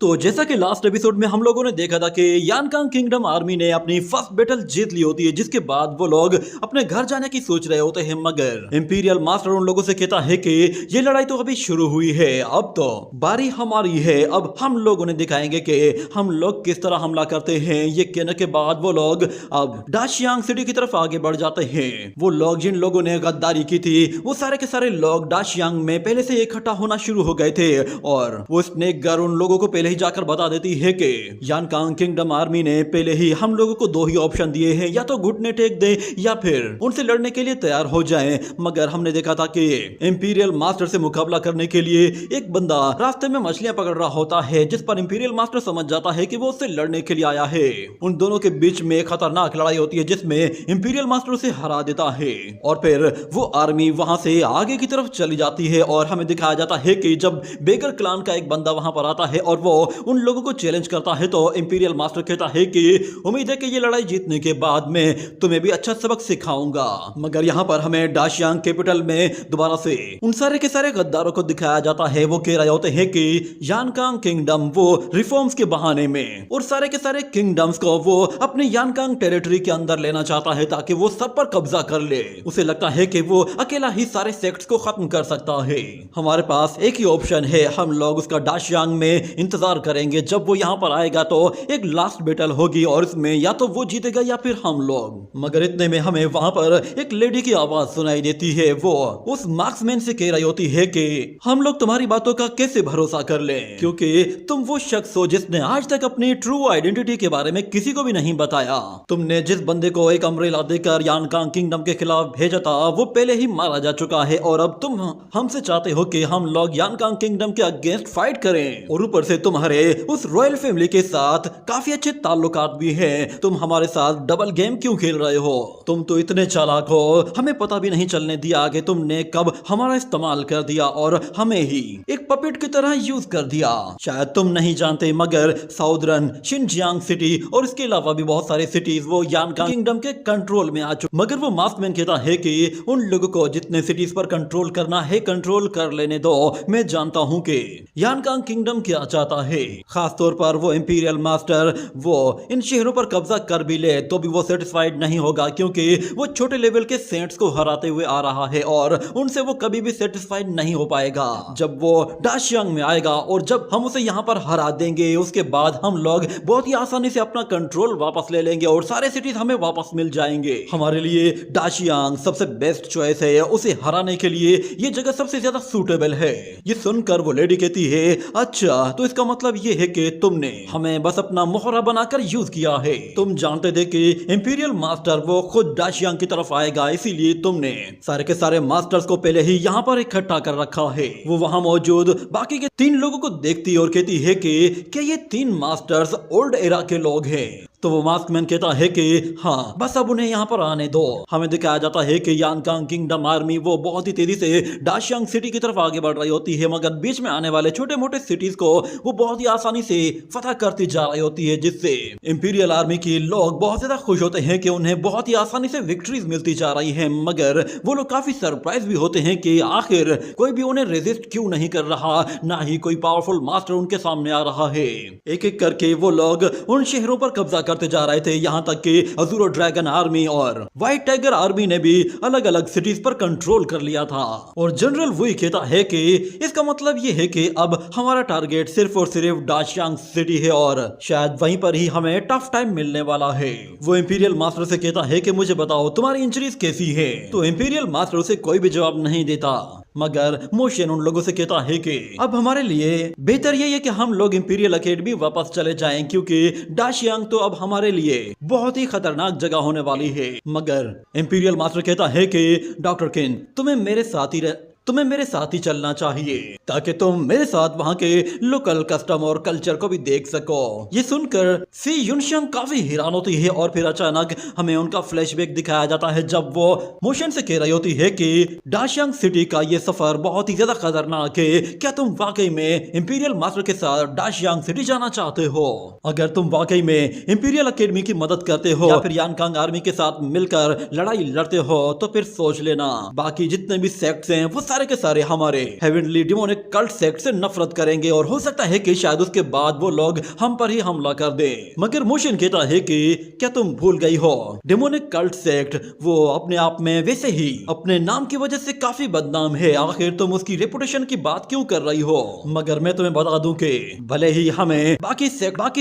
तो जैसा कि लास्ट एपिसोड में हम लोगों ने देखा था कि यानकांग किंगडम आर्मी ने अपनी फर्स्ट बैटल जीत ली होती है, जिसके बाद वो लोग अपने घर जाने की सोच रहे होते हैं, मगर इंपीरियल मास्टर उन लोगों से कहता है कि ये लड़ाई तो अभी शुरू हुई है, अब तो बारी हमारी है, अब हम लोगों ने दिखाएंगे कि हम लोग किस तरह हमला करते हैं। ये कहने के बाद वो लोग अब डाशियांग सिटी की तरफ आगे बढ़ जाते हैं। वो लोग जिन लोगों ने गद्दारी की थी वो सारे के सारे लोग डाशियांग में पहले से इकट्ठा होना शुरू हो गए थे, और वो स्नेक गर्ल उन लोगों को पहले ही जाकर बता देती है कि यानकांग किंगडम आर्मी ने पहले ही हम लोगों को दो ही ऑप्शन दिए हैं, या तो घुटने टेक दे या फिर उनसे लड़ने के लिए तैयार हो जाएं। मगर हमने देखा था कि इंपीरियल मास्टर से मुकाबला करने के लिए एक बंदा रास्ते में मछलियां पकड़ रहा होता है, जिस पर इंपीरियल मास्टर समझ जाता है कि वो उससे लड़ने के लिए आया है। उन दोनों के बीच में एक खतरनाक लड़ाई होती है जिसमें इंपीरियल मास्टर उसे हरा देता है, और फिर वो आर्मी वहां से आगे की तरफ चली जाती है। और हमें दिखाया जाता है कि जब बेकर क्लान का एक बंदा वहां पर आता है और वो उन लोगों को चैलेंज करता है, तो इंपीरियल मास्टर कहता है कि उम्मीद है कि ये लड़ाई जीतने के बाद मैं तुम्हें भी अच्छा सबक सिखाऊंगा। मगर यहाँ पर हमें डाशियांग कैपिटल में दोबारा से उन सारे के सारे गद्दारों को दिखाया जाता है। वो कह रहे होते हैं कि यानकांग किंगडम वो रिफॉर्म्स के बहाने में और सारे के सारे किंगडम्स को वो अपने यानकांग टेरिटरी के अंदर लेना चाहता है ताकि वो सब पर कब्जा कर ले। उसे लगता है कि वो अकेला ही सारे सेक्ट्स को खत्म कर सकता है। हमारे पास एक ही ऑप्शन है, हम लोग उसका डाशियांग में इंतजार करेंगे। जब वो यहाँ पर आएगा तो एक लास्ट बैटल होगी और इसमें या तो वो जीतेगा या फिर हम लोग। मगर इतने में हमें वहां पर एक लेडी की आवाज सुनाई देती है। वो उस मार्क्समैन से कह रही होती है कि हम लोग तुम्हारी बातों का कैसे भरोसा कर लें, क्योंकि तुम वो शख्स हो जिसने आज तक अपनी ट्रू आइडेंटिटी के बारे में किसी को भी नहीं बताया। तुमने जिस बंदे को एक अम्ब्रेला देकर यानकांग किंगडम के खिलाफ भेजा था वो पहले ही मारा जा चुका है, और अब तुम हमसे चाहते हो कि हम लोग यानकांग किंगडम के अगेंस्ट फाइट करें, और ऊपर से तुम्हारे उस रॉयल फैमिली के साथ काफी अच्छे ताल्लुकात भी हैं। तुम हमारे साथ डबल गेम क्यों खेल रहे हो? तुम तो इतने चालाक हो, हमें पता भी नहीं चलने दिया कि तुमने कब हमारा इस्तेमाल कर दिया और हमें ही एक पपेट की तरह यूज कर दिया। शायद तुम नहीं जानते, मगर साउदर्न शिनजियांग सिटी और इसके अलावा भी बहुत सारे सिटीज वो यानकांग किंगडम के कंट्रोल में आ चुके। मगर वो मास्कमैन कहता है कि उन लोगों को जितने सिटीज पर कंट्रोल करना है कंट्रोल कर लेने दो। मैं जानता हूं कि यानकांग किंगडम क्या चाहता है। खास तौर पर वो इंपीरियल मास्टर वो इन शहरों पर कब्जा कर भी ले तो भी वो सेटिस्फाइड नहीं होगा, क्योंकि वो छोटे लेवल के सेंट्स को हराते हुए आ रहा है और उनसे वो कभी भी सेटिस्फाइड नहीं हो पाएगा। जब वो डाशियांग में आएगा और जब हम उसे यहाँ पर हरा देंगे उसके बाद हम लोग बहुत ही आसानी से अपना कंट्रोल वापस ले लेंगे और सारे सिटीज हमें वापस मिल जाएंगे। हमारे लिए डाशियांग सबसे बेस्ट चॉइस है, उसे हराने के लिए ये जगह सबसे ज्यादा सूटेबल है। ये सुनकर वो लेडी कहती है, अच्छा तो इसका मतलब ये है कि तुमने हमें बस अपना मोहरा बनाकर यूज किया है। तुम जानते थे कि इंपीरियल मास्टर वो खुद डाशियांग की तरफ आएगा, इसीलिए तुमने सारे के सारे मास्टर्स को पहले ही यहाँ पर इकट्ठा कर रखा है। वो वहाँ मौजूद बाकी के 3 लोगों को देखती और कहती है कि क्या ये 3 मास्टर्स ओल्ड एरा के लोग हैं? तो वो मास्कमैन कहता है कि हाँ, बस अब उन्हें यहाँ पर आने दो। हमें दिखाया जाता है कि यानकांग किंगडम आर्मी वो बहुत ही तेजी से डाशियांग सिटी की तरफ आगे बढ़ रही होती है, मगर बीच में आने वाले छोटे मोटे सिटीज को वो बहुत ही आसानी से फतह करती जा रही होती है, जिससे इंपीरियल आर्मी के लोग बहुत ज्यादा खुश होते हैं कि उन्हें बहुत ही आसानी से विक्ट्रीज मिलती जा रही है। मगर वो लोग काफी सरप्राइज भी होते हैं कि आखिर कोई भी उन्हें रेजिस्ट क्यों नहीं कर रहा, ना ही कोई पावरफुल मास्टर उनके सामने आ रहा है। एक एक करके वो लोग उन शहरों पर कब्जा करते जा रहे थे, यहाँ तक कि अज़ूरो ड्रैगन आर्मी और व्हाइट टाइगर आर्मी ने भी अलग अलग सिटीज पर कंट्रोल कर लिया था। और जनरल वुई कहता है कि इसका मतलब ये है कि अब हमारा टारगेट सिर्फ और सिर्फ डाशियांग सिटी है और शायद वहीं पर ही हमें टफ टाइम मिलने वाला है। वो इंपीरियल मास्टर से कहता है कि मुझे बताओ तुम्हारी इंजरीज कैसी है? तो इंपीरियल मास्टर उसे कोई भी जवाब नहीं देता, मगर मोशन उन लोगों से कहता है कि अब हमारे लिए बेहतर यही है कि हम लोग इंपीरियल अकेडमी वापस चले जाएं, क्योंकि डाशियांग तो अब हमारे लिए बहुत ही खतरनाक जगह होने वाली है। मगर इंपीरियल मास्टर कहता है कि डॉक्टर किन तुम्हें मेरे साथ ही चलना चाहिए ताकि तुम मेरे साथ वहाँ के लोकल कस्टम और कल्चर को भी देख सको। ये सुनकर सी युनशंग काफी हैरान होती है और फिर अचानक हमें उनका फ्लैशबैक दिखाया जाता है जब वो मोशन से कह रही होती है कि डाशियांग सिटी का ये सफर बहुत ही ज्यादा खतरनाक है। क्या तुम वाकई में इंपीरियल मास्टर के साथ डाशियांग सिटी जाना चाहते हो? अगर तुम वाकई में इंपीरियल अकेडमी की मदद करते हो या फिर यानकांग आर्मी के साथ मिलकर लड़ाई लड़ते हो तो फिर सोच लेना बाकी जितने भी सेक्ट्स हैं वो सारे के सारे हमारे हेवनली डिमोनिक कल्ट सेक्ट से नफरत करेंगे और हो सकता है कि शायद उसके बाद वो लोग हम पर ही हमला कर दें। मगर मोशन कहता है कि क्या तुम भूल गई हो, डिमोनिक कल्ट सेक्ट वो अपने आप में वैसे ही अपने नाम की वजह से काफी बदनाम है। आखिर तुम उसकी रेपुटेशन की बात क्यों कर रही हो? मगर मैं तुम्हें बता दूं कि भले ही हमें बाकी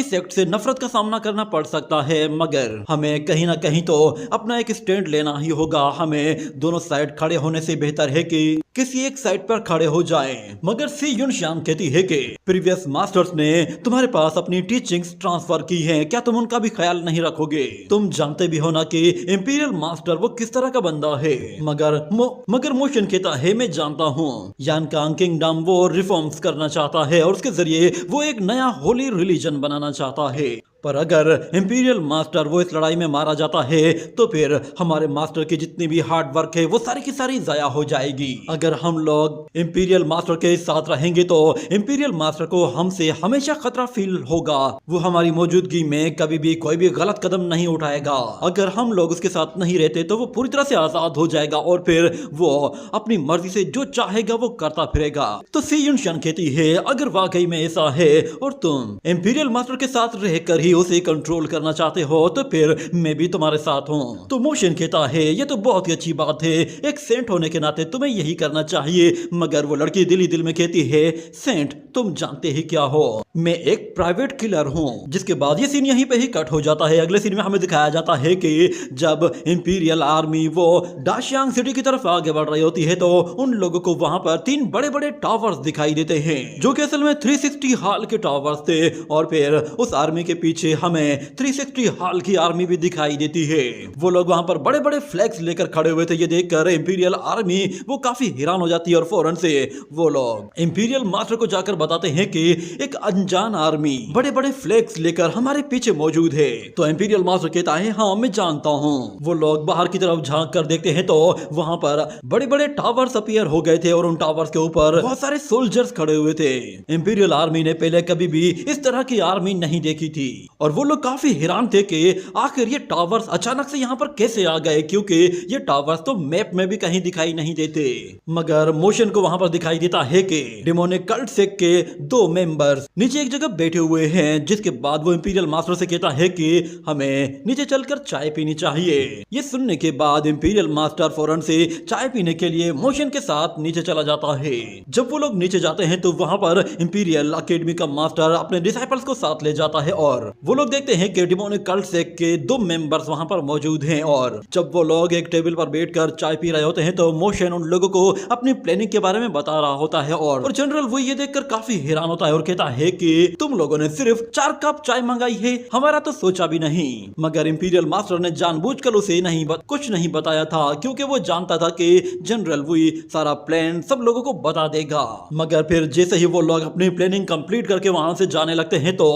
सेक्ट से नफरत का सामना करना पड़ सकता है, मगर हमें कहीं ना कहीं तो अपना एक स्टैंड लेना ही होगा। हमें दोनों साइड खड़े होने से बेहतर है कि किसी एक साइड पर खड़े हो जाएं। मगर सी युन शान कहती है कि प्रीवियस मास्टर्स ने तुम्हारे पास अपनी टीचिंग्स ट्रांसफर की हैं, क्या तुम उनका भी ख्याल नहीं रखोगे? तुम जानते भी हो ना कि इंपीरियल मास्टर वो किस तरह का बंदा है। मगर मोशन कहता है मैं जानता हूँ, यानकांग किंगडम वो रिफॉर्म्स करना चाहता है और उसके जरिए वो एक नया होली रिलीजन बनाना चाहता है। पर अगर इंपीरियल मास्टर वो इस लड़ाई में मारा जाता है तो फिर हमारे मास्टर की जितनी भी हार्ड वर्क है वो सारी की सारी जाया हो जाएगी। अगर हम लोग इंपीरियल मास्टर के साथ रहेंगे तो इंपीरियल मास्टर को हमसे हमेशा खतरा फील होगा। वो हमारी मौजूदगी में कभी भी कोई भी गलत कदम नहीं उठाएगा। अगर हम लोग उसके साथ नहीं रहते तो वो पूरी तरह से आजाद हो जाएगा और फिर वो अपनी मर्जी से जो चाहेगा वो करता फिरेगा। तो सी युन शन कहती है अगर वाकई में ऐसा है और तुम इंपीरियल मास्टर के साथ रहकर ही उसे कंट्रोल करना चाहते हो तो फिर मैं भी तुम्हारे साथ हूँ। तो मोशन कहता है ये तो बहुत ही अच्छी बात है, एक सेंट होने के नाते तुम्हें यही करना चाहिए। मगर वो लड़की दिल ही दिल में कहती है सेंट तुम जानते ही क्या हो, मैं एक प्राइवेट किलर हूँ। जिसके बाद ये सीन यहीं पे ही कट हो जाता है। अगले सीन में हमें दिखाया जाता है कि जब इंपीरियल आर्मी वो डाशियांग सिटी की तरफ आगे बढ़ रही होती है तो उन लोगों को वहां पर 3 बड़े बड़े टावर्स दिखाई देते हैं जो कि असल में 360 हाल के टावर्स थे। और फिर उस आर्मी के पीछे हमें 360 हाल की आर्मी भी दिखाई देती है। वो लोग वहां पर बड़े बड़े फ्लैग्स लेकर खड़े हुए थे। ये देखकर इंपीरियल आर्मी वो काफी हैरान हो जाती है और फौरन से वो लोग इंपीरियल मास्टर को जाकर बताते हैं कि एक अनजान आर्मी बड़े बड़े फ्लैग्स लेकर हमारे पीछे मौजूद है। तो इंपीरियल मास्टर कहता है हाँ मैं जानता हूँ। वो लोग बाहर की तरफ झांक कर देखते हैं तो वहां पर बड़े बड़े टावर्स अपीयर हो गए थे और उन टावर्स के ऊपर बहुत सारे सोल्जर्स खड़े हुए थे। इंपीरियल आर्मी ने पहले कभी भी इस तरह की आर्मी नहीं देखी थी और वो लोग काफी हैरान थे कि आखिर ये टावर्स अचानक से यहाँ पर कैसे आ गए, क्योंकि ये टावर्स तो मैप में भी कहीं दिखाई नहीं देते। मगर मोशन को वहां पर दिखाई देता है कि डिमोनिक कल्ट सेक्ट के 2 मेंबर्स नीचे एक जगह बैठे हुए हैं। जिसके बाद वो इंपीरियल मास्टर से कहता है कि हमें नीचे चलकर चाय पीनी चाहिए। ये सुनने के बाद इंपीरियल मास्टर फौरन से चाय पीने के लिए मोशन के साथ नीचे चला जाता है। जब वो लोग नीचे जाते हैं तो वहां पर इंपीरियल अकेडमी का मास्टर अपने डिसाइपल्स को साथ ले जाता है और वो लोग देखते हैं कि डिमोनिक कल्ट सेक्ट के 2 मेंबर्स वहां पर मौजूद हैं। और जब वो लोग एक टेबल पर बैठकर चाय पी रहे होते हैं तो मोशन उन लोगों को अपनी प्लानिंग के बारे में बता रहा होता है और जनरल वो ये देखकर काफी हैरान होता है और कहता है कि तुम लोगों ने सिर्फ 4 कप चाय मंगाई है, हमारा तो सोचा भी नहीं। मगर इंपीरियल मास्टर ने जानबूझकर उसे कुछ नहीं बताया था क्योंकि वो जानता था कि जनरल वही सारा प्लान सब लोगों को बता देगा। मगर फिर जैसे ही वो लोग अपनी प्लानिंग कंप्लीट करके वहां से जाने लगते हैं तो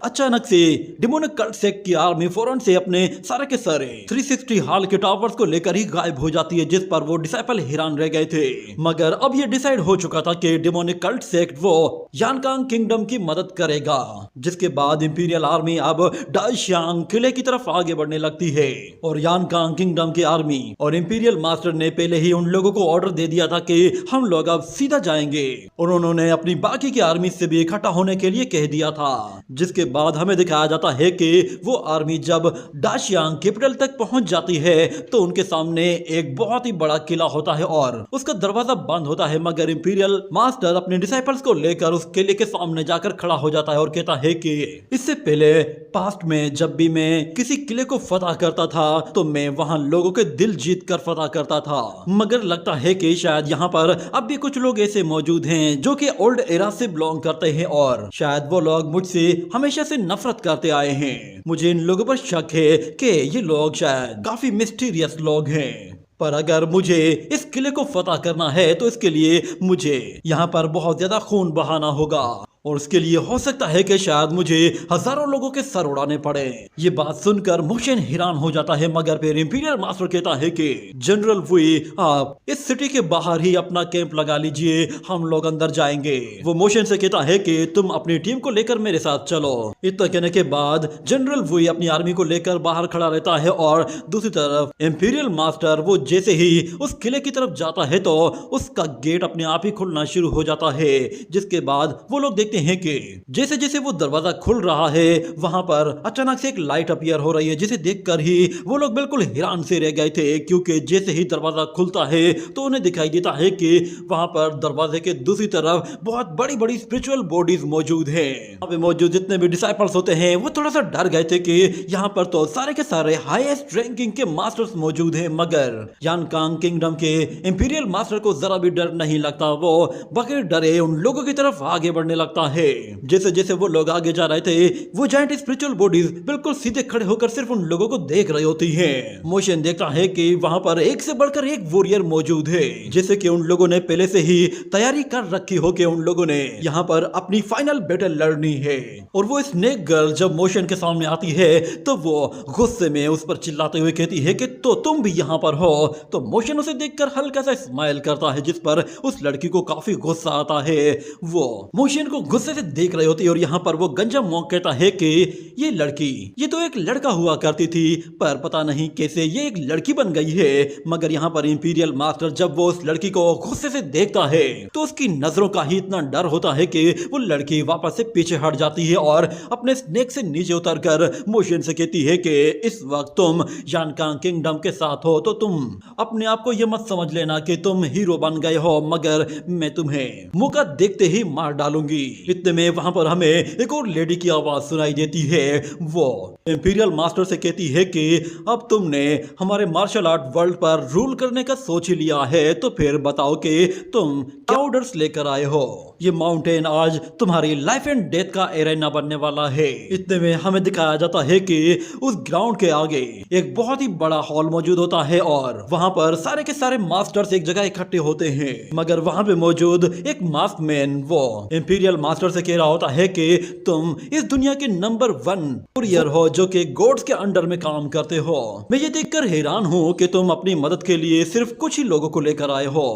अचानक से डिमोनिक कल्ट सेक्ट की आर्मी फौरन से अपने सारे के सारे 360 हाल के टावर्स को लेकर ही गायब हो जाती है, जिस पर वो डिसाइपल हैरान रह गए थे। मगर अब ये डिसाइड हो चुका था कि डिमोनिक कल्ट सेक्ट वो यानकांग किंगडम की मदद करेगा। जिसके बाद इंपीरियल आर्मी अब डाशियांग किले की तरफ आगे बढ़ने लगती है और यानकांग किंगडम की आर्मी और इंपीरियल मास्टर ने पहले ही उन लोगों को ऑर्डर दे दिया था कि हम लोग अब सीधा जाएंगे और उन्होंने अपनी बाकी की आर्मी से भी इकट्ठा होने के लिए कह दिया था। जिसके बाद हमें दिखाया जाता है कि वो आर्मी जब डाशियांग कैपिटल तक पहुंच जाती है तो उनके सामने एक बहुत ही बड़ा किला होता है और उसका दरवाजा बंद होता है। मगर इंपीरियल मास्टर अपने डिसाइपल्स को लेकर उस किले के सामने जाकर खड़ा हो जाता है और कहता है कि इससे पहले पास्ट में जब भी मैं किसी किले को फतह करता था तो मैं वहां लोगों के दिल जीत कर फतह करता था, मगर लगता है कि शायद यहाँ पर अब भी कुछ लोग ऐसे मौजूद हैं जो कि ओल्ड एरा से बिलोंग करते हैं और शायद वो लोग मुझसे हमेशा से नफरत करते आए हैं। मुझे इन लोगों पर शक है कि ये लोग शायद काफी मिस्टीरियस लोग हैं। पर अगर मुझे इस किले को फतह करना है तो इसके लिए मुझे यहाँ पर बहुत ज्यादा खून बहाना होगा और उसके लिए हो सकता है कि शायद मुझे हजारों लोगों के सर उड़ाने पड़े। ये बात सुनकर मोशन हैरान हो जाता है, मगर फिर इंपीरियल मास्टर कहता है कि जनरल वुई, आप इस सिटी के बाहर ही अपना कैंप लगा लीजिए, हम लोग अंदर जाएंगे। वो मोशन से कहता है कि तुम अपनी टीम को लेकर मेरे साथ चलो। इतना कहने के बाद जनरल वुई अपनी आर्मी को लेकर बाहर खड़ा रहता है और दूसरी तरफ इंपीरियल मास्टर वो जैसे ही उस किले की तरफ जाता है तो उसका गेट अपने आप ही खुलना शुरू हो जाता है। जिसके बाद वो लोग देखते हैं कि जैसे जैसे वो दरवाजा खुल रहा है वहां पर अचानक से एक लाइट अपीयर हो रही है, जिसे देखकर ही वो लोग बिल्कुल हैरान से रह गए थे, क्योंकि जैसे ही दरवाजा खुलता है तो उन्हें दिखाई देता है कि वहां पर दरवाजे के दूसरी तरफ बहुत बड़ी बड़ी स्पिरिचुअल बॉडीज मौजूद है। वहां पे मौजूद जितने भी डिसाइपल्स होते हैं वो थोड़ा सा डर गए थे कि यहाँ पर तो सारे के सारे हाईएस्ट रैंकिंग के मास्टर्स मौजूद हैं, मगर यानकांग किंगडम के इंपीरियल मास्टर को जरा भी डर नहीं लगता। वो बगैर डरे उन लोगों की तरफ आगे बढ़ने लगता है। जैसे जैसे वो लोग आगे जा रहे थे वो जायंट स्पिरिचुअल बॉडीज बिल्कुल सीधे खड़े होकर सिर्फ उन लोगों को देख रही होती हैं। मोशन देखता है कि वहां पर एक से बढ़कर एक वॉरियर मौजूद है, जैसे कि उन लोगों ने पहले से ही तैयारी कर रखी हो कि उन लोगों ने यहाँ पर अपनी फाइनल बैटल लड़नी है। और वो स्नेक गर्ल जब मोशन के सामने आती है तो वो गुस्से में उस पर चिल्लाते हुए कहती है कि तो तुम भी यहाँ पर हो। तो मोशन उसे देखकर हल्का सा स्माइल करता है, जिस पर उस लड़की को काफी गुस्सा आता है। वो मोशन को गुस्से से देख रही होती है और यहाँ पर वो गंजा मॉन्क कहता है कि ये लड़की ये तो एक लड़का हुआ करती थी, पर पता नहीं कैसे ये एक लड़की बन गई है। मगर यहाँ पर इंपीरियल मास्टर जब वो उस लड़की को गुस्से से देखता है तो उसकी नजरों का ही इतना डर होता है कि वो लड़की वापस से पीछे हट जाती है और अपने स्नेक से नीचे उतरकर मोशन से कहती है कि इस वक्त तुम यानकांग किंगडम के साथ हो तो तुम अपने आप को ये मत समझ लेना कि तुम हीरो बन गए हो, मगर मैं तुम्हें मौका देखते ही मार डालूंगी। इतने में वहां पर हमें एक और लेडी की आवाज सुनाई देती है। वो इंपीरियल मास्टर से कहती है कि अब तुमने हमारे मार्शल आर्ट वर्ल्ड पर रूल करने का सोच ही लिया है, तो फिर बताओ कि तुम क्या ऑर्डर्स लेकर आए हो। ये माउंटेन आज तुम्हारी लाइफ एंड डेथ का एरेना बनने वाला है। इतने में हमें दिखाया जाता है कि उस ग्राउंड के आगे एक बहुत ही बड़ा हॉल मौजूद होता है और वहां पर सारे के सारे मास्टर्स एक जगह इकट्ठे होते हैं। मगर वहां पे मौजूद एक मास्क मैन वो इंपीरियल मास्टर से कह रहा होता है कि तुम इस दुनिया के नंबर 1 कुरियर हो जो कि गॉड्स के अंडर में काम करते हो। मैं ये देखकर हैरान हूँ कि तुम अपनी मदद के लिए सिर्फ कुछ ही लोगों को लेकर आए हो।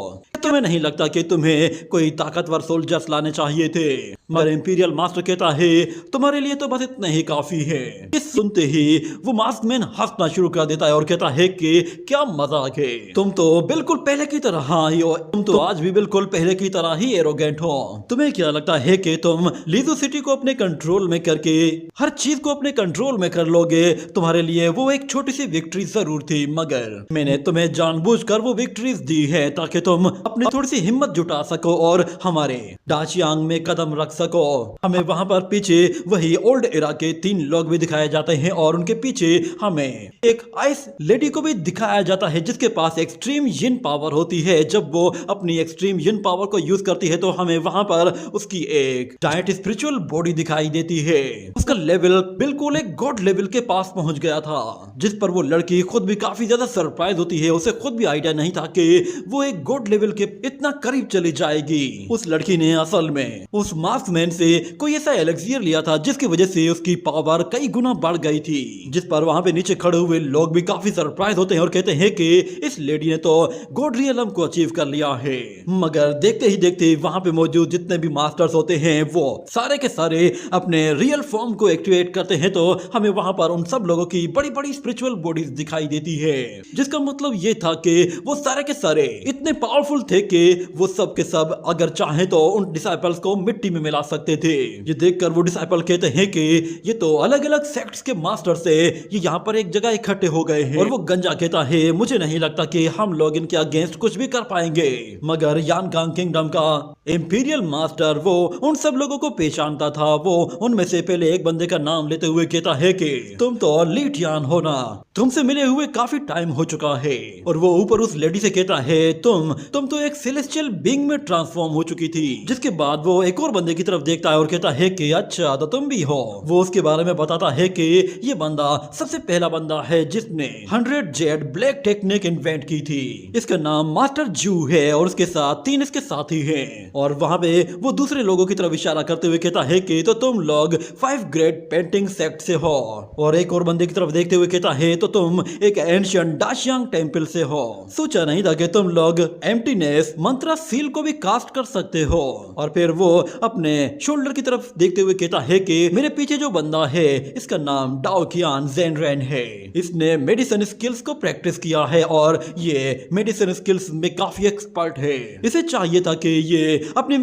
तुम्हें नहीं लगता कि तुम्हें कोई ताकतवर सोल्जर्स लाने चाहिए थे? मगर इंपीरियल मास्टर कहता है तुम्हारे लिए तो बस इतना ही काफी है। इस सुनते ही वो मास्कमैन हंसना शुरू कर देता है और कहता है कि क्या मजाक है, तुम तो बिल्कुल पहले की तरह ही हो, तुम तो आज भी बिल्कुल पहले की तरह ही एरोगेंट हो। तुम्हें क्या लगता है कि तुम लीजो सिटी को अपने कंट्रोल में करके हर चीज को अपने कंट्रोल में कर लोगे? तुम्हारे लिए वो एक छोटी सी विक्ट्री जरूर थी, मगर मैंने तुम्हें जानबूझकर वो विक्ट्रीज दी है ताकि तुम अपनी थोड़ी सी हिम्मत जुटा सको और हमारे डाचियांग में कदम रख सको। हमें वहां पर पीछे वही ओल्ड एरा के 3 लोग भी दिखाए जाते हैं और उनके पीछे हमें एक आइस लेडी को भी दिखाया जाता है जिसके पास एक्सट्रीम यिन पावर होती है। जब वो अपनी एक्सट्रीम यिन पावर को यूज करती है तो हमें वहां पर उसकी एक जायंट स्पिरिचुअल बॉडी दिखाई देती है। उसका लेवल बिल्कुल एक गॉड लेवल के पास पहुंच गया था, जिस पर वो लड़की खुद भी काफी ज्यादा सरप्राइज होती है। उसे खुद भी आइडिया नहीं था कि वो एक गॉड लेवल के इतना करीब चली जाएगी। उस लड़की ने असल में उस मास्कमैन से कोई ऐसा एलेक्सियर लिया था जिसकी वजह से उसकी पावर कई गुना बढ़ गई थी, जिस पर वहां पे नीचे खड़े हुए लोग भी काफी सरप्राइज होते हैं और कहते हैं कि इस लेडी ने तो गॉड रियलम को अचीव कर लिया है। मगर देखते ही देखते वहां पे मौजूद जितने भी मास्टर्स होते हैं वो सारे के सारे अपने रियल फॉर्म को एक्टिवेट करते हैं, तो हमें वहां पर उन सब लोगों की बड़ी बड़ी स्पिरिचुअल बॉडीज दिखाई देती है, जिसका मतलब ये था कि वो सारे के सारे इतने पावरफुल थे कि वो सब के सब अगर चाहे तो उन डिसाइपल्स को मिट्टी में मिला सकते थे। ये देखकर वो डिसाइपल कहते हैं कि ये तो अलग अलग सेक्ट्स के मास्टर से ये यहाँ पर एक जगह इकट्ठे हो गए हैं। और वो गंजा कहता है मुझे नहीं लगता कि हम लोग इनके अगेंस्ट कुछ भी कर पाएंगे। मगर यानकांग किंगडम का इंपीरियल मास्टर वो उन सब लोगों को पहचानता था। वो उनमें से पहले एक बंदे का नाम लेते हुए कहता है कि तुम तो ली टियान हो ना, तुमसे मिले हुए काफी टाइम हो चुका है। और वो ऊपर उस लेडी से कहता है तुम तो तो एक सेलेस्टियल बीइंग में ट्रांसफॉर्म हो चुकी थी। जिसके बाद वो एक और बंदे की तरफ देखता है और कहता है कि अच्छा तो तुम भी हो। वो उसके बारे में बताता है कि ये बंदा सबसे पहला बंदा है जिसने 100 जेड ब्लैक टेक्निक इन्वेंट की थी। इसका नाम मास्टर जू है और उसके साथ 3 इसके साथी हैं। और वहां पे वो दूसरे लोगों की तरफ इशारा करते हुए कहता है कि तो तुम लोग 5 ग्रेट पेंटिंग सेक्ट से हो। और एक और बंदे की तरफ देखते हुए कहता है तो तुम एक एंशिएंट दाशियांग टेंपल से हो। सोचा नहीं था कि तुम लोग एम्प्टीनेस मंत्रा सील को भी कास्ट कर सकते हो। और फिर वो अपने शोल्डर की तरफ देखते हुए कहता है कि मेरे पीछे जो बंदा है इसका नाम डाओकियान जेनरेन है। इसने मेडिसिन स्किल्स को प्रैक्टिस किया है और ये मेडिसिन स्किल्स में काफी एक्सपर्ट है। इसे चाहिए था कि ये अपने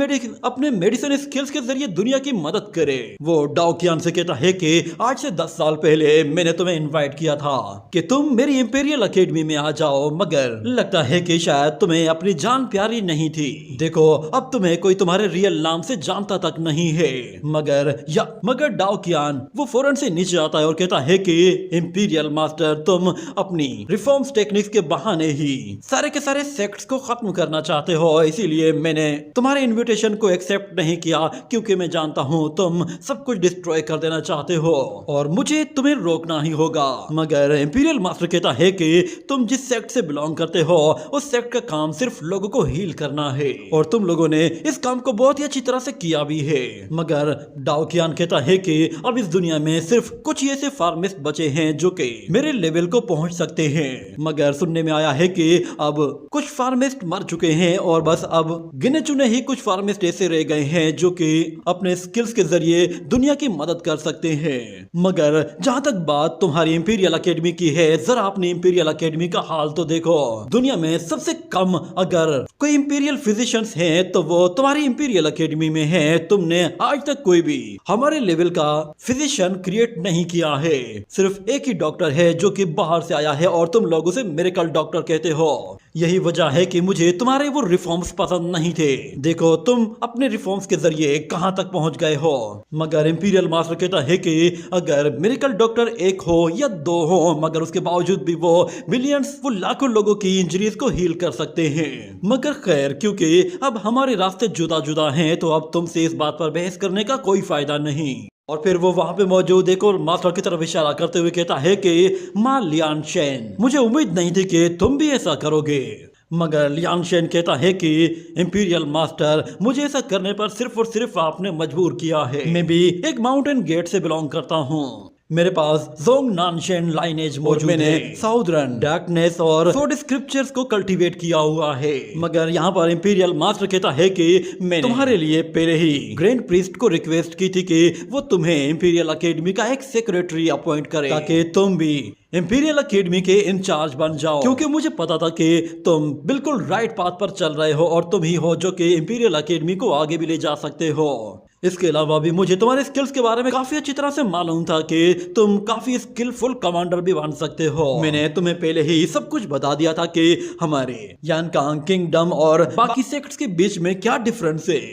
मेडिसिन स्किल्स के जरिए दुनिया की मदद करे। वो डाओकियान से कहता है कि आज से 10 साल पहले मैंने तुम्हें इनवाइट किया था कि तुम मेरी इंपीरियल अकेडमी में आ जाओ, मगर लगता है कि शायद तुम्हें अपनी जान प्यारी नहीं थी। देखो अब तुम्हें कोई तुम्हारे रियल नाम से जानता तक नहीं है। मगर डाओकियान वो फौरन से नीचे आता है और कहता है कि इंपीरियल मास्टर तुम अपनी रिफॉर्म्स टेक्निक्स के बहाने ही सारे के सारे सेक्ट्स को खत्म करना चाहते हो, इसीलिए मैंने तुम्हारे इनविटेशन को एक्सेप्ट नहीं किया क्योंकि मैं जानता हूँ तुम सब कुछ डिस्ट्रॉय कर देना चाहते हो और मुझे तुम्हें रोकना ही होगा। मगर इंपीरियल मास्टर कहता है कि तुम जिस सेक्ट से बिलोंग करते हो उस सेक्ट का काम सिर्फ लोगों को हील करना है और तुम लोगों ने इस काम को बहुत ही अच्छी तरह से किया भी है। मगर डाओकियान कहता है कि अब इस दुनिया में सिर्फ कुछ ही ऐसे फार्मिस्ट बचे हैं जो कि मेरे लेवल को पहुंच सकते हैं। मगर सुनने में आया है कि अब कुछ फार्मिस्ट मर चुके हैं और बस अब गिने चुने ही कुछ फार्मिस्ट ऐसे रह गए हैं जो कि अपने स्किल्स के जरिए दुनिया की मदद कर सकते हैं। मगर जहां तक बात तुम्हारी इंपीरियल अकेडमी की है, जरा अपनी इंपीरियल अकेडमी का हाल तो देखो। दुनिया में सबसे कम अगर कोई इंपीरियल फिजिशियंस हैं तो वो तुम्हारी इंपीरियल अकेडमी में है। तुमने आज तक कोई भी हमारे लेवल का फिजिशियन क्रिएट नहीं किया है। सिर्फ एक ही डॉक्टर है जो कि बाहर से आया है और तुम लोग उसे मिरेकल डॉक्टर कहते हो। यही वजह है कि मुझे तुम्हारे वो रिफॉर्म्स पसंद नहीं थे। देखो तुम अपने रिफॉर्म्स के जरिए कहां तक पहुंच गए हो। मगर इंपीरियल मास्टर कहता है कि अगर मिरेकल डॉक्टर एक हो या 2 हो, मगर उसके बावजूद भी वो मिलियंस वो लाखों लोगों की इंजरीज को हील कर सकते हैं। मगर खैर क्योंकि अब हमारे रास्ते जुदा जुदा हैं तो अब तुमसे इस बात पर बहस करने का कोई फायदा नहीं। और फिर वो वहां पे मौजूद एक और मास्टर की तरफ इशारा करते हुए कहता है कि मां लियान शेन, मुझे उम्मीद नहीं थी कि तुम भी ऐसा करोगे। मगर लियान शेन कहता है कि इंपीरियल मास्टर, मुझे ऐसा करने पर सिर्फ और सिर्फ आपने मजबूर किया है। मैं भी एक माउंटेन गेट से बिलोंग करता हूँ। मेरे पास जोंग नानशेन लाइनेज मौजूद है। मैंने साउदर्न डार्कनेस और सोड स्क्रिप्चर्स को कल्टीवेट किया हुआ है। मगर यहाँ पर इंपीरियल मास्टर कहता है कि मैंने तुम्हारे लिए पहले ही ग्रैंड प्रीस्ट को रिक्वेस्ट की थी कि वो तुम्हें इंपीरियल अकेडमी का एक सेक्रेटरी अपॉइंट करे ताकि तुम भी इंपीरियल अकेडमी के इंचार्ज बन जाओ, क्योंकि मुझे पता था कि तुम बिल्कुल राइट पाथ पर चल रहे हो और तुम ही हो जो कि इंपीरियल अकेडमी को आगे भी ले जा सकते हो। इसके अलावा भी मुझे तुम्हारे स्किल्स के बारे में काफी अच्छी तरह से मालूम था कि तुम काफी स्किलफुल कमांडर भी बन सकते हो। मैंने तुम्हें पहले ही सब कुछ बता दिया था कि हमारे यानकांग किंगडम और बाकी सेक्ट्स के बीच में क्या डिफरेंस है,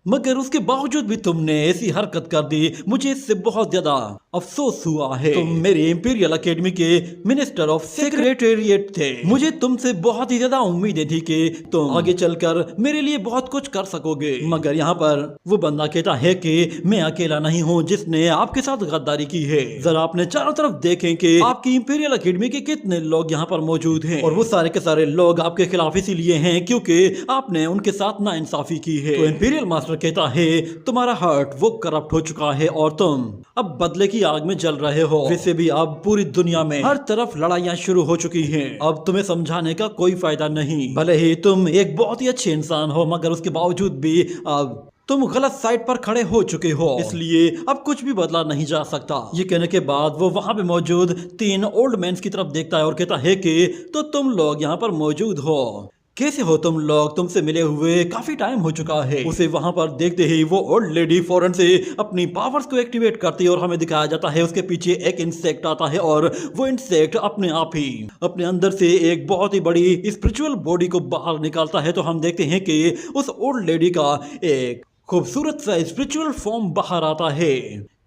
मगर उसके बावजूद भी तुमने ऐसी हरकत कर दी। मुझे इससे बहुत ज्यादा अफसोस हुआ है। तुम मेरे इंपीरियल अकेडमी के मिनिस्टर ऑफ सेक्रेटेरिएट थे। मुझे तुमसे बहुत ही ज्यादा उम्मीदें थी कि तुम आगे चलकर मेरे लिए बहुत कुछ कर सकोगे। मगर यहाँ पर वो बंदा कहता है कि मैं अकेला नहीं हूँ जिसने आपके साथ गद्दारी की है। जरा अपने चारों तरफ देखें कि आपकी इंपीरियल अकेडमी के कितने लोग यहाँ पर मौजूद हैं, और वो सारे के सारे लोग आपके खिलाफ इसीलिए हैं क्योंकि आपने उनके साथ नाइंसाफी की है। तो इंपीरियल मास्टर कहता है तुम्हारा हार्ट वो करप्ट हो चुका है और तुम अब बदले की आग में जल रहे हो। वैसे भी अब पूरी दुनिया में हर तरफ लड़ाइयां शुरू हो चुकी हैं। अब तुम्हें समझाने का कोई फायदा नहीं। भले ही तुम एक बहुत ही अच्छे इंसान हो, मगर उसके बावजूद भी अब तुम गलत साइड पर खड़े हो चुके हो, इसलिए अब कुछ भी बदला नहीं जा सकता। ये कहने के बाद वो वहां पे मौजूद 3 ओल्ड मैन की तरफ देखता है और कहता है कि तो तुम लोग यहाँ पर मौजूद हो, कैसे हो तुम लोग? तुमसे मिले हुए काफी टाइम हो चुका है। उसे वहां पर देखते ही वो ओल्ड लेडी फौरन से अपनी पावर्स को एक्टिवेट करती है और हमें दिखाया जाता है उसके पीछे एक इंसेक्ट आता है और वो इंसेक्ट अपने आप ही अपने अंदर से एक बहुत ही बड़ी स्पिरिचुअल बॉडी को बाहर निकालता है। तो हम देखते हैं कि उस ओल्ड लेडी का एक खूबसूरत सा स्पिरिचुअल फॉर्म बाहर आता है।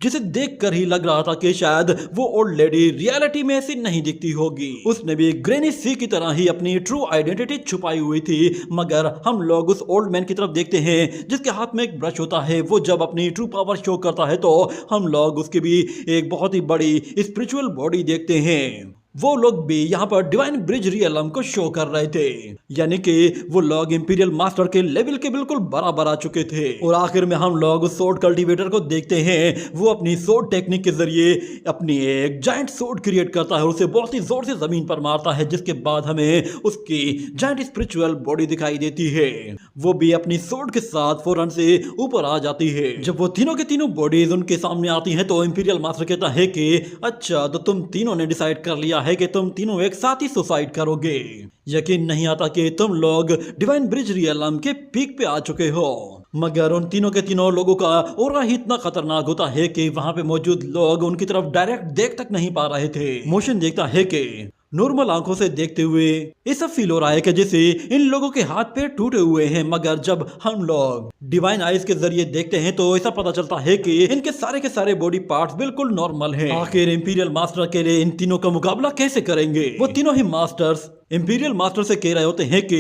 जिसे देखकर ही लग रहा था कि शायद वो ओल्ड लेडी रियलिटी में ऐसी नहीं दिखती होगी। उसने भी ग्रैनी सी की तरह ही अपनी ट्रू आइडेंटिटी छुपाई हुई थी। मगर हम लोग उस ओल्ड मैन की तरफ देखते हैं जिसके हाथ में एक ब्रश होता है। वो जब अपनी ट्रू पावर शो करता है तो हम लोग उसकी भी एक बहुत ही बड़ी स्पिरिचुअल बॉडी देखते हैं। वो लोग भी यहाँ पर डिवाइन ब्रिज रियलम को शो कर रहे थे, यानी कि वो लोग इंपीरियल मास्टर के लेवल के बिल्कुल बराबर आ चुके थे। और आखिर में हम लोग उस सोर्ड कल्टीवेटर को देखते हैं। वो अपनी सोर्ड टेक्निक के जरिए अपनी एक जायंट सोर्ड क्रिएट करता है और उसे बहुत ही जोर से जमीन पर मारता है, जिसके बाद हमें उसकी जायंट स्पिरिचुअल बॉडी दिखाई देती है। वो भी अपनी सोर्ड के साथ फौरन से ऊपर आ जाती है। जब वो तीनों के तीनों बॉडीज उनके सामने आती हैं तो इंपीरियल मास्टर कहता है कि अच्छा, तो तुम तीनों ने डिसाइड कर लिया है कि तुम तीनों एक साथ ही सुसाइड करोगे। यकीन नहीं आता कि तुम लोग डिवाइन ब्रिज रियलम के पीक पे आ चुके हो। मगर उन तीनों के तीनों लोगों का ऑरा ही इतना खतरनाक होता है कि वहां पे मौजूद लोग उनकी तरफ डायरेक्ट देख तक नहीं पा रहे थे। मोशन देखता है कि नॉर्मल आंखों से देखते हुए ऐसा फील हो रहा है कि जैसे इन लोगों के हाथ पैर टूटे हुए हैं। मगर जब हम लोग डिवाइन आइज के जरिए देखते हैं तो ऐसा पता चलता है कि इनके सारे के सारे बॉडी पार्ट्स बिल्कुल नॉर्मल हैं। आखिर इंपीरियल मास्टर अकेले इन तीनों का मुकाबला कैसे करेंगे? वो तीनों ही मास्टर्स इंपीरियल मास्टर से कह रहे होते हैं कि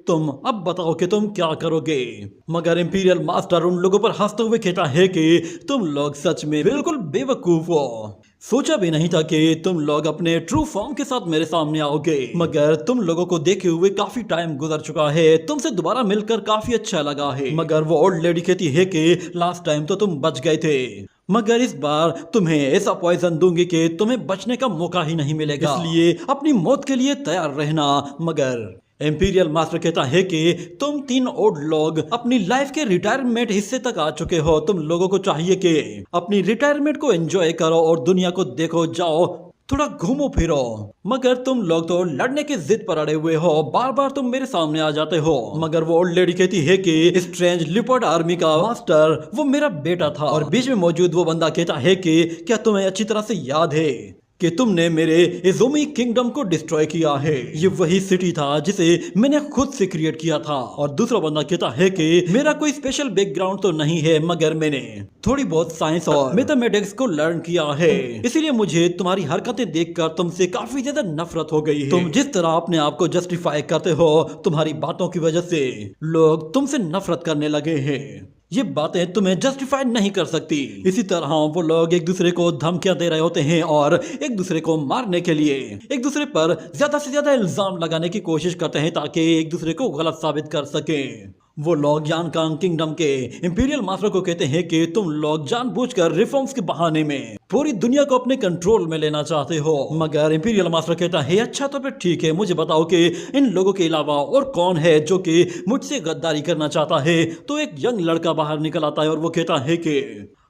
तुम अब बताओ कि तुम क्या करोगे। मगर इंपीरियल मास्टर उन लोगों पर हंसते हुए कहता है कि तुम लोग सच में बिल्कुल बेवकूफ हो। सोचा भी नहीं था कि तुम लोग अपने ट्रू फॉर्म के साथ मेरे सामने आओगे। मगर तुम लोगों को देखे हुए काफी टाइम गुजर चुका है, तुमसे दोबारा मिलकर काफी अच्छा लगा है। मगर वो ओल्ड लेडी कहती है कि लास्ट टाइम तो तुम बच गए थे, मगर इस बार तुम्हें ऐसा पॉइजन दूंगी कि तुम्हें बचने का मौका ही नहीं मिलेगा, इसलिए अपनी मौत के लिए तैयार रहना। मगर इंपीरियल मास्टर कहता है कि तुम तीन ओल्ड लोग अपनी लाइफ के रिटायरमेंट हिस्से तक आ चुके हो। तुम लोगों को चाहिए कि अपनी रिटायरमेंट को एंजॉय करो और दुनिया को देखो, जाओ थोड़ा घूमो फिरो। मगर तुम लोग तो लड़ने की जिद पर अड़े हुए हो, बार बार तुम मेरे सामने आ जाते हो। मगर वो ओल्ड लेडी कहती है कि स्ट्रेंज लिपर्ड आर्मी का मास्टर वो मेरा बेटा था। और बीच में मौजूद वो बंदा कहता है कि क्या तुम्हें अच्छी तरह से याद है कि तुमने मेरे इज़ोमी किंगडम को डिस्ट्रॉय किया है? ये वही सिटी था जिसे मैंने खुद से क्रिएट किया था। और दूसरा बंदा कहता है कि मेरा कोई स्पेशल बैकग्राउंड तो नहीं है, मगर मैंने थोड़ी बहुत साइंस और मैथमेटिक्स को लर्न किया है, इसीलिए मुझे तुम्हारी हरकतें देखकर तुमसे काफी ज्यादा नफरत हो गई है। तुम जिस तरह अपने आप को जस्टिफाई करते हो, तुम्हारी बातों की वजह से लोग तुमसे नफरत करने लगे हैं। ये बातें तुम्हें जस्टिफाई नहीं कर सकती। इसी तरह वो लोग एक दूसरे को धमकियां दे रहे होते हैं और एक दूसरे को मारने के लिए एक दूसरे पर ज्यादा से ज्यादा इल्जाम लगाने की कोशिश करते हैं ताकि एक दूसरे को गलत साबित कर सकें। वो लोग यानकांग किंगडम के इंपीरियल मास्टर को कहते हैं कि तुम लोग जानबूझकर रिफॉर्म्स के बहाने में पूरी दुनिया को अपने कंट्रोल में लेना चाहते हो। मगर इंपीरियल मास्टर कहता है अच्छा तो फिर ठीक है, मुझे बताओ कि इन लोगों के अलावा और कौन है जो कि मुझसे गद्दारी करना चाहता है। तो एक यंग लड़का बाहर निकल आता है और वो कहता है कि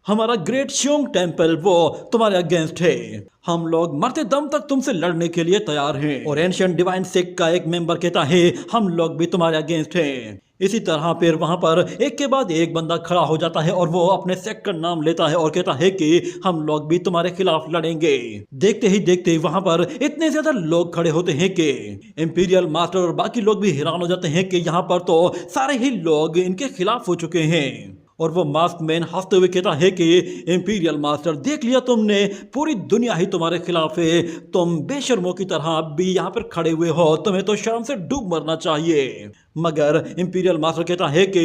हमारा ग्रेट श्योंग टेम्पल वो तुम्हारे अगेंस्ट है, हम लोग मरते दम तक तुमसे लड़ने के लिए तैयार हैं। और एंशिएंट डिवाइन सेक्ट का एक मेंबर कहता है हम लोग भी तुम्हारे अगेंस्ट हैं। इसी तरह फिर वहां पर एक के बाद एक बंदा खड़ा हो जाता है और वो अपने सेक्ट का नाम लेता है और कहता है कि हम लोग भी तुम्हारे खिलाफ लड़ेंगे। देखते ही देखते वहां पर इतने ज्यादा लोग खड़े होते हैं कि इंपीरियल मास्टर और बाकी लोग भी हैरान हो जाते हैं कि यहाँ पर तो सारे ही लोग इनके खिलाफ हो चुके हैं। और वो मास्क मैन हंसते हुए कहता है कि इंपीरियल मास्टर देख लिया तुमने, पूरी दुनिया ही तुम्हारे खिलाफ है, तुम बेशर्मों की तरह भी यहाँ पर खड़े हुए हो, तुम्हें तो शर्म से डूब मरना चाहिए। मगर इंपीरियल मास्टर कहता है कि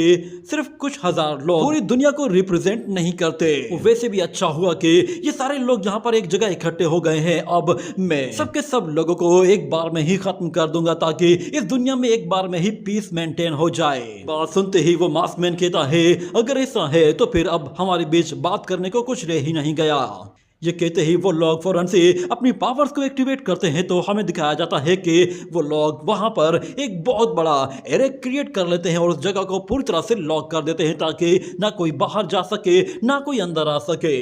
सिर्फ कुछ हजार लोग पूरी दुनिया को रिप्रेजेंट नहीं करते। वैसे भी अच्छा हुआ कि ये सारे लोग यहाँ पर एक जगह इकट्ठे हो गए हैं। अब मैं सबके सब लोगों को एक बार में ही खत्म कर दूंगा ताकि इस दुनिया में एक बार में ही पीस मेंटेन हो जाए। बात सुनते ही वो मास्कमैन कहता है अगर ऐसा है तो फिर अब हमारे बीच बात करने को कुछ रह ही नहीं गया। ये कहते ही वो लोग फौरन से अपनी पावर्स को एक्टिवेट करते हैं तो हमें दिखाया जाता है कि वो लोग वहां पर एक बहुत बड़ा एरे क्रिएट कर लेते हैं और उस जगह को पूरी तरह से लॉक कर देते हैं ताकि ना कोई बाहर जा सके ना कोई अंदर आ सके।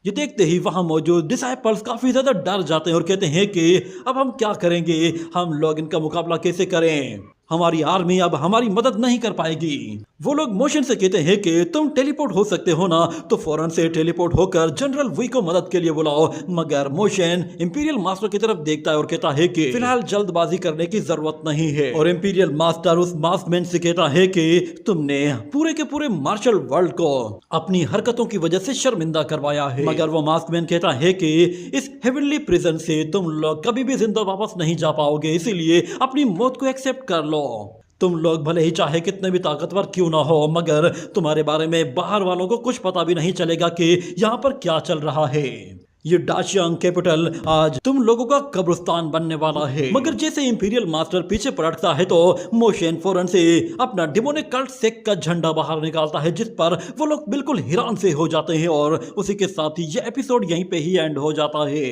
ये देखते ही वहां मौजूद डिसाइपल्स काफी ज्यादा डर जाते हैं और कहते हैं कि अब हम क्या करेंगे, हम लोग इनका मुकाबला कैसे करें। हमारी आर्मी अब हमारी मदद नहीं कर पाएगी। वो लोग मोशन से कहते हैं कि तुम टेलीपोर्ट हो सकते हो ना, तो फौरन से टेलीपोर्ट होकर जनरल वी को मदद के लिए बुलाओ। मगर मोशन इंपीरियल मास्टर की तरफ देखता है और कहता है कि फिलहाल जल्दबाजी करने की जरूरत नहीं है। और इंपीरियल मास्टर उस मास्कमैन से कहता है कि तुमने पूरे के पूरे मार्शल वर्ल्ड को अपनी हरकतों की वजह से शर्मिंदा करवाया है। मगर वो मास्कमैन कहता है कि इस हेवनली प्रिजन से तुम लोग कभी भी जिंदा वापस नहीं जा पाओगे, इसीलिए अपनी मौत को एक्सेप्ट कर लो। तुम लोग भले ही चाहे कितने भी ताकतवर क्यों ना हो, मगर तुम्हारे बारे में बाहर वालों को कुछ पता भी नहीं चलेगा कि यहाँ पर क्या चल रहा है। ये डाशियांग कैपिटल आज तुम लोगों का कब्रिस्तान बनने वाला है। मगर जैसे इंपीरियल मास्टर पीछे पलटता है तो मोशन फौरन से अपना डिमोनिक कल्ट सेक्ट का झंडा बाहर निकालता है, जिस पर वो लोग बिल्कुल हैरान से हो जाते हैं। और उसी के साथ ही ये एपिसोड यहीं पे ही एंड हो जाता है।